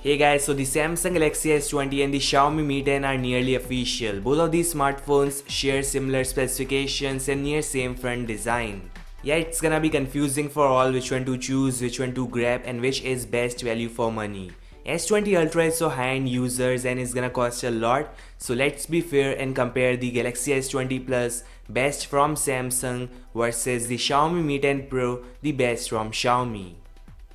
Hey guys, so the Samsung Galaxy S20 and the Xiaomi Mi 10 are nearly official. Both of these smartphones share similar specifications and near same front design. Yeah, it's gonna be confusing for all which one to choose, which one to grab and which is best value for money. S20 Ultra is so high-end users and is gonna cost a lot, so let's be fair and compare the Galaxy S20 Plus best from Samsung versus the Xiaomi Mi 10 Pro, the best from Xiaomi.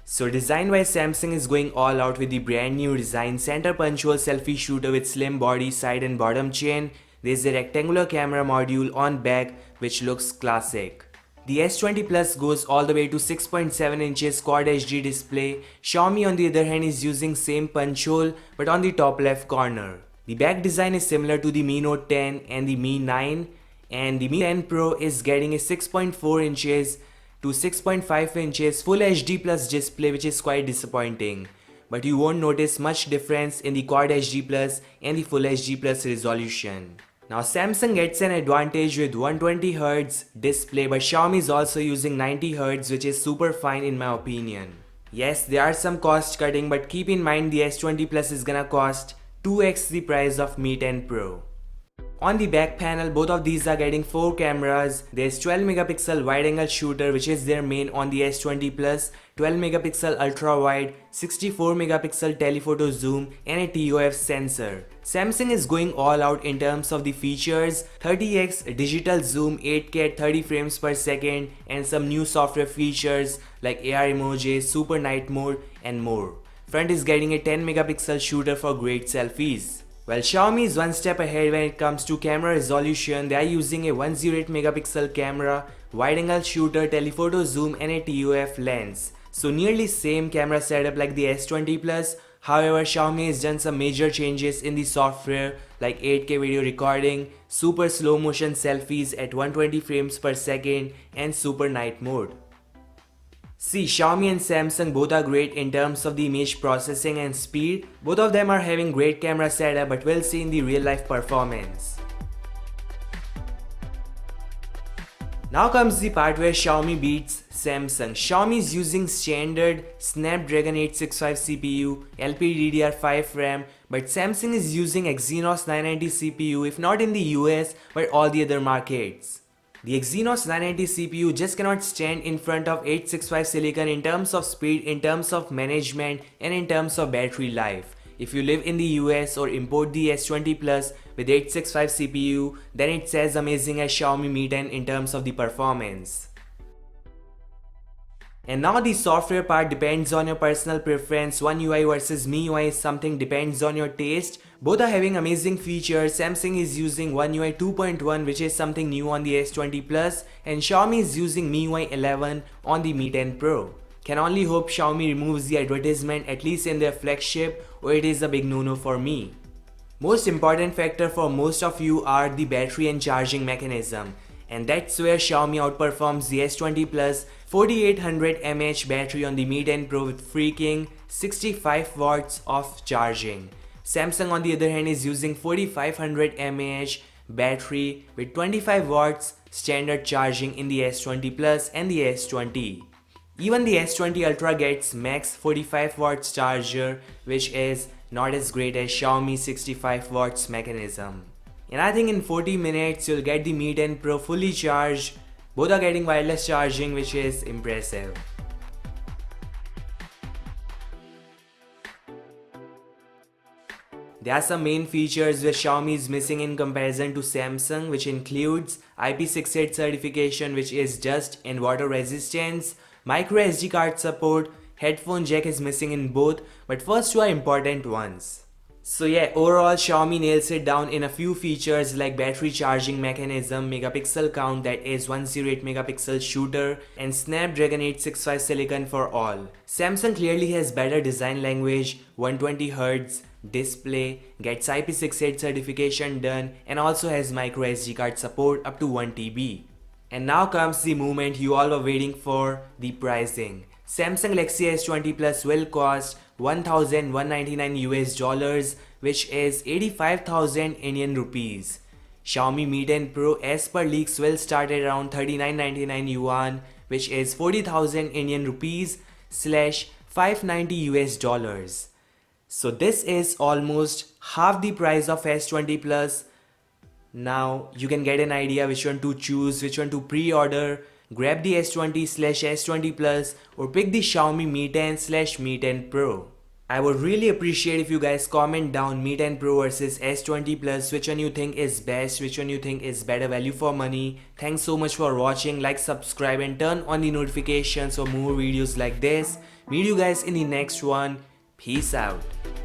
So design wise, Samsung is going all out with the brand new design center punch hole selfie shooter with slim body, side and bottom chain. There's a rectangular camera module on back which looks classic. The S20 Plus goes all the way to 6.7 inches Quad HD display. Xiaomi on the other hand is using same punch hole but on the top left corner. The back design is similar to the Mi Note 10 and the Mi 9, and the Mi 10 Pro is getting a 6.4 inches to 6.5 inches Full HD Plus display, which is quite disappointing. But you won't notice much difference in the Quad HD Plus and the Full HD Plus resolution. Now Samsung gets an advantage with 120Hz display, but Xiaomi is also using 90Hz, which is super fine in my opinion. Yes, there are some cost cutting, but keep in mind the S20 Plus is gonna cost 2x the price of Mi 10 Pro. On the back panel, both of these are getting 4 cameras. There's 12 megapixel wide angle shooter, which is their main on the S20 Plus, 12 megapixel ultra wide, 64 megapixel telephoto zoom and a TOF sensor. Samsung is going all out in terms of the features: 30x digital zoom, 8K at 30 frames per second, and some new software features like AR emojis, super night mode and more. Front is getting a 10 megapixel shooter for great selfies. Well, Xiaomi is one step ahead when it comes to camera resolution. They are using a 108 megapixel camera, wide angle shooter, telephoto zoom and a TOF lens. So nearly same camera setup like the S20 Plus. However, Xiaomi has done some major changes in the software like 8K video recording, super slow motion selfies at 120 frames per second and super night mode. See, Xiaomi and Samsung both are great in terms of the image processing and speed. Both of them are having great camera setup, but we'll see in the real life performance. Now comes the part where Xiaomi beats Samsung. Xiaomi is using standard Snapdragon 865 CPU, LPDDR5 RAM, but Samsung is using Exynos 990 CPU, if not in the US, but all the other markets. The Exynos 990 CPU just cannot stand in front of 865 silicon in terms of speed, in terms of management and in terms of battery life. If you live in the US or import the S20 Plus with 865 CPU, then it's as amazing as Xiaomi Mi 10 in terms of the performance. And now the software part depends on your personal preference. One UI versus MIUI is something depends on your taste. Both are having amazing features. Samsung is using One UI 2.1, which is something new on the S20 Plus, and Xiaomi is using MIUI 11 on the Mi 10 Pro. Can only hope Xiaomi removes the advertisement at least in their flagship, or it is a big no-no for me. Most important factor for most of you are the battery and charging mechanism. And that's where Xiaomi outperforms the S20 Plus. 4800 mAh battery on the Mi 10 Pro with freaking 65 watts of charging. Samsung on the other hand is using 4500 mAh battery with 25 watts standard charging in the S20 Plus and the S20. Even the S20 Ultra gets max 45 watts charger, which is not as great as Xiaomi 65 watts mechanism. And I think in 40 minutes you'll get the Mi 10 Pro fully charged. Both are getting wireless charging, which is impressive. There are some main features where Xiaomi is missing in comparison to Samsung, which includes IP68 certification, which is dust and water resistance, micro SD card support, headphone jack is missing in both, but first two are important ones. So yeah, overall Xiaomi nails it down in a few features like battery charging mechanism, megapixel count that is 108 megapixel shooter, and Snapdragon 865 silicon for all. Samsung clearly has better design language, 120Hz display, gets IP68 certification done, and also has micro SD card support up to 1 TB. And now comes the moment you all were waiting for, the pricing. Samsung Galaxy S20 Plus will cost $1,199 US, which is 85,000 Indian rupees. Xiaomi Mi 10 Pro as per leaks will start at around 3999 yuan, which is 40,000 Indian rupees /590 US. So this is almost half the price of S20 Plus. Now you can get an idea which one to choose, which one to pre-order. Grab the S20/S20 Plus or pick the Xiaomi Mi 10/Mi 10 Pro. I would really appreciate if you guys comment down Mi 10 Pro versus S20 Plus, which one you think is best, which one you think is better value for money. Thanks so much for watching. Like, subscribe and turn on the notifications for more videos like this. Meet you guys in the next one. Peace out.